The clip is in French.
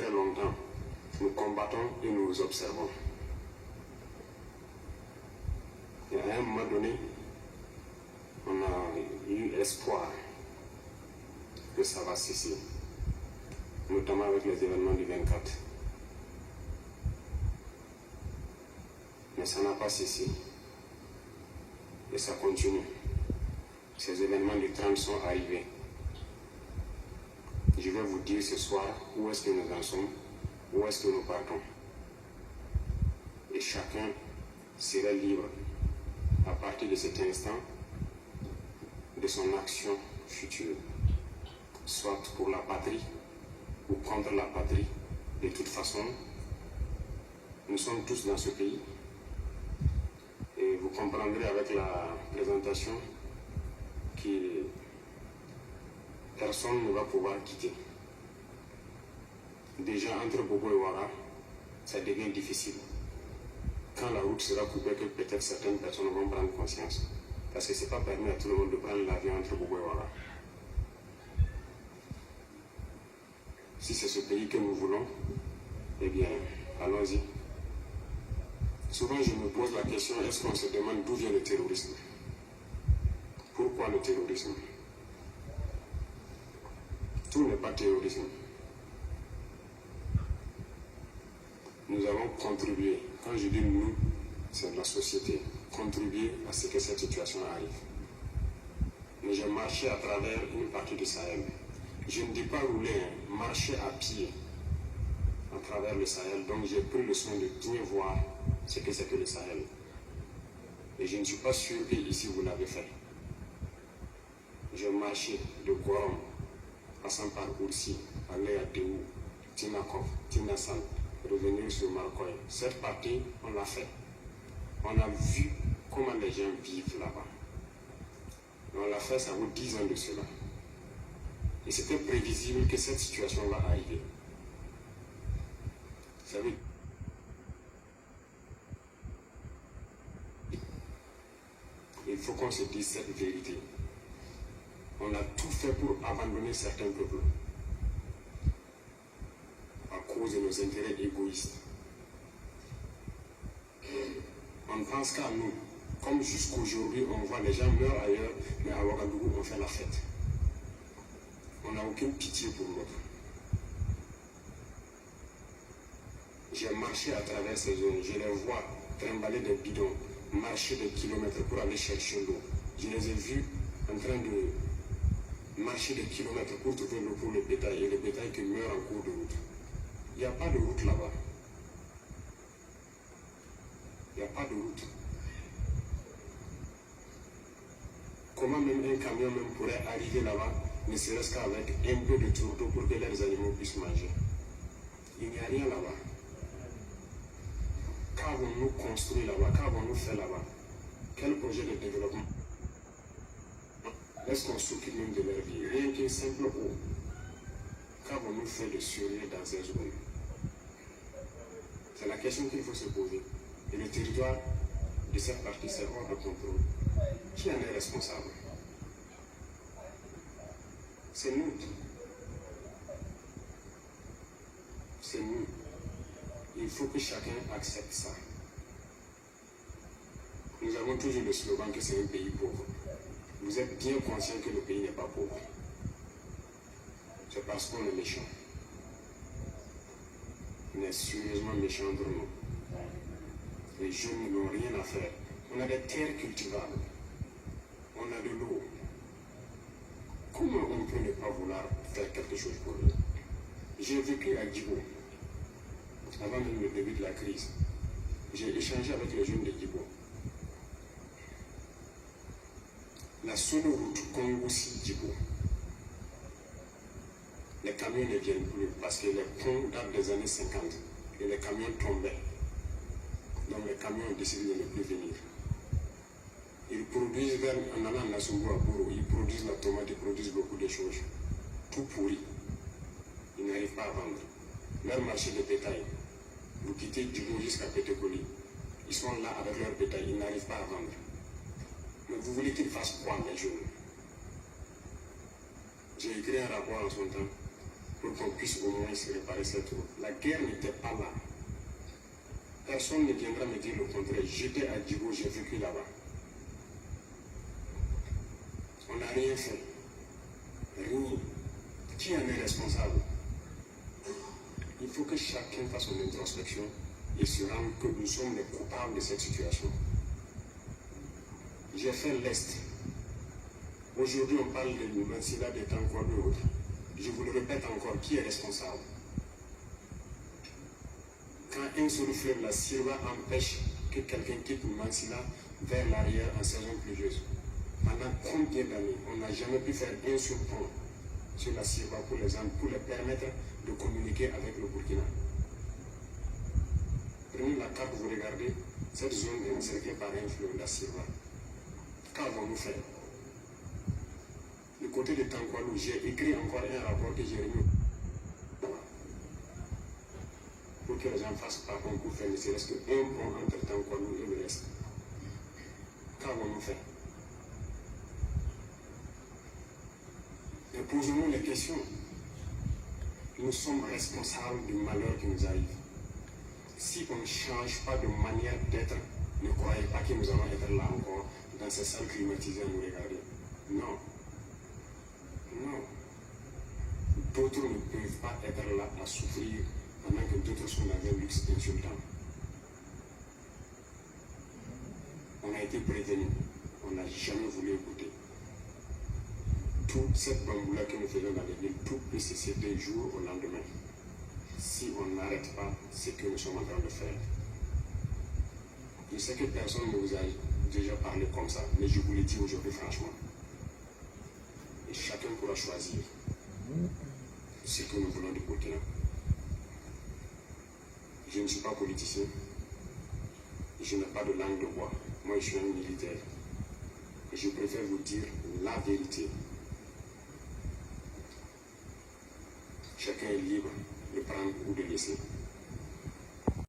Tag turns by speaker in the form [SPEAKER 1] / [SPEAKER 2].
[SPEAKER 1] très longtemps, nous combattons et nous observons. Et à un moment donné, on a eu espoir que ça va cesser, notamment avec les événements du 24. Mais ça n'a pas cessé. Et ça continue. Ces événements du 30 sont arrivés. Je vais vous dire ce soir où est-ce que nous en sommes, où est-ce que nous partons. Et chacun sera libre, à partir de cet instant, de son action future, soit pour la patrie ou contre la patrie. De toute façon, nous sommes tous dans ce pays. Et vous comprendrez avec la présentation que personne ne va pouvoir quitter. Déjà, entre Bobo et Ouara, ça devient difficile. Quand la route sera coupée, que peut-être certaines personnes vont prendre conscience. Parce que ce n'est pas permis à tout le monde de prendre l'avion entre Bobo et Ouara. Si c'est ce pays que nous voulons, eh bien, allons-y. Souvent, je me pose la question, est-ce qu'on se demande d'où vient le terrorisme? Pourquoi le terrorisme? Tout n'est pas terrorisme. Nous avons contribué, quand je dis nous, c'est la société, contribué à ce que cette situation arrive. Mais j'ai marché à travers une partie du Sahel. Je ne dis pas rouler, marcher à pied à travers le Sahel. Donc j'ai pris le soin de bien voir ce que c'est que le Sahel. Et je ne suis pas sûr que ici vous l'avez fait. J'ai marché de Gorom, passant par Oursi, aller à Déou, Tinakov, Tinasan, revenir sur Marcoy. Cette partie, on l'a fait. On a vu comment les gens vivent là-bas. On l'a fait, ça vaut 10 ans de cela. Et c'était prévisible que cette situation va arriver. Vous savez, il faut qu'on se dise cette vérité. On a tout fait pour abandonner certains peuples à cause de nos intérêts égoïstes. On ne pense qu'à nous. Comme jusqu'aujourd'hui, on voit les gens meurent ailleurs, mais à Ouagadougou, on fait la fête. On n'a aucune pitié pour l'autre. J'ai marché à travers ces zones, je les vois trimballer des bidons, marcher des kilomètres pour aller chercher l'eau. Je les ai vus en train de marcher des kilomètres pour trouver l'eau pour le bétail, et le bétail qui meurt en cours de route. Il n'y a pas de route là-bas. Il n'y a pas de route. Comment même un camion même pourrait arriver là-bas, ne serait-ce qu'avec un peu de tourteau pour que les animaux puissent manger? Il n'y a rien là-bas. Qu'avons-nous construit là-bas? Qu'avons-nous fait là-bas? Quel projet de développement? Est-ce qu'on s'occupe même de leur vie? Rien qu'une simple eau. Qu'avons-nous fait de sérieux dans ces zones? C'est la question qu'il faut se poser. Et le territoire de cette partie, c'est hors de contrôle. Qui en est responsable? C'est nous. C'est nous. Il faut que chacun accepte ça. Nous avons toujours le slogan que c'est un pays pauvre. Vous êtes bien conscient que le pays n'est pas pauvre. C'est parce qu'on est méchant. On est sérieusement méchant entre nous. Les jeunes n'ont rien à faire. On a des terres cultivables. On a de l'eau. Comment on peut ne pas vouloir faire quelque chose pour eux? J'ai vécu à Djibo, avant même le début de la crise. J'ai échangé avec les jeunes de Djibo. La seule route Congoussi-Djibo, les camions ne viennent plus parce que les ponts datent des années 50 et les camions tombaient. Donc les camions ont décidé de ne plus venir. Ils produisent vers en allant à Nassumbo à Bourou, ils produisent la tomate, ils produisent beaucoup de choses. Tout pourri. Ils n'arrivent pas à vendre. Leur marché de bétail, vous quittez Djibo jusqu'à Pétécoli, ils sont là avec leur bétail, ils n'arrivent pas à vendre. Mais vous voulez qu'ils fassent quoi, les jeunes? J'ai écrit un rapport en son temps. pour qu'on puisse au moins se réparer cette route. La guerre n'était pas là. Personne ne viendra me dire le contraire. J'étais à Djibo, j'ai vécu là-bas. On n'a rien fait. Rien. Qui en est responsable? Il faut que chacun fasse son introspection et se rende que nous sommes les coupables de cette situation. J'ai fait l'Est. Aujourd'hui, on parle de Mansilla, de Tankwado et autres. Je vous le répète encore, qui est responsable? Quand un seul fleuve, la Sirva, empêche que quelqu'un quitte Mansilla vers l'arrière en saison pluvieuse, pendant combien d'années on n'a jamais pu faire un seul pont sur la Sirva pour les permettre de communiquer avec le Burkina? Prenez la carte, vous regardez, cette zone est encerclée par un fleuve, la Sirva. Qu'avons-nous fait? Du côté de Tankwalou, j'ai écrit encore un rapport que j'ai remis pour que les gens fassent par contre pour faire ne serait-ce qu'un pont entre Tankwalou et le reste. Qu'avons-nous fait? Et posons-nous les questions. Nous sommes responsables du malheur qui nous arrive. Si on ne change pas de manière d'être, ne croyez pas que nous allons être là encore dans ces salles climatisées à nous regarder. Non. Non. D'autres ne peuvent pas être là à souffrir pendant que d'autres sont dans un luxe insultant. On a été prévenus. On n'a jamais voulu écouter. Toute cette bamboula que nous faisons dans les villes, tout peut cesser d'un jour au lendemain. Si on n'arrête pas ce que nous sommes en train de faire. Je sais que personne ne vous a déjà parlé comme ça, mais je vous le dis aujourd'hui franchement. Et chacun pourra choisir ce que nous voulons du Burkina. Je ne suis pas politicien. Je n'ai pas de langue de bois. Moi, je suis un militaire. Et je préfère vous dire la vérité. Chacun est libre de prendre ou de laisser.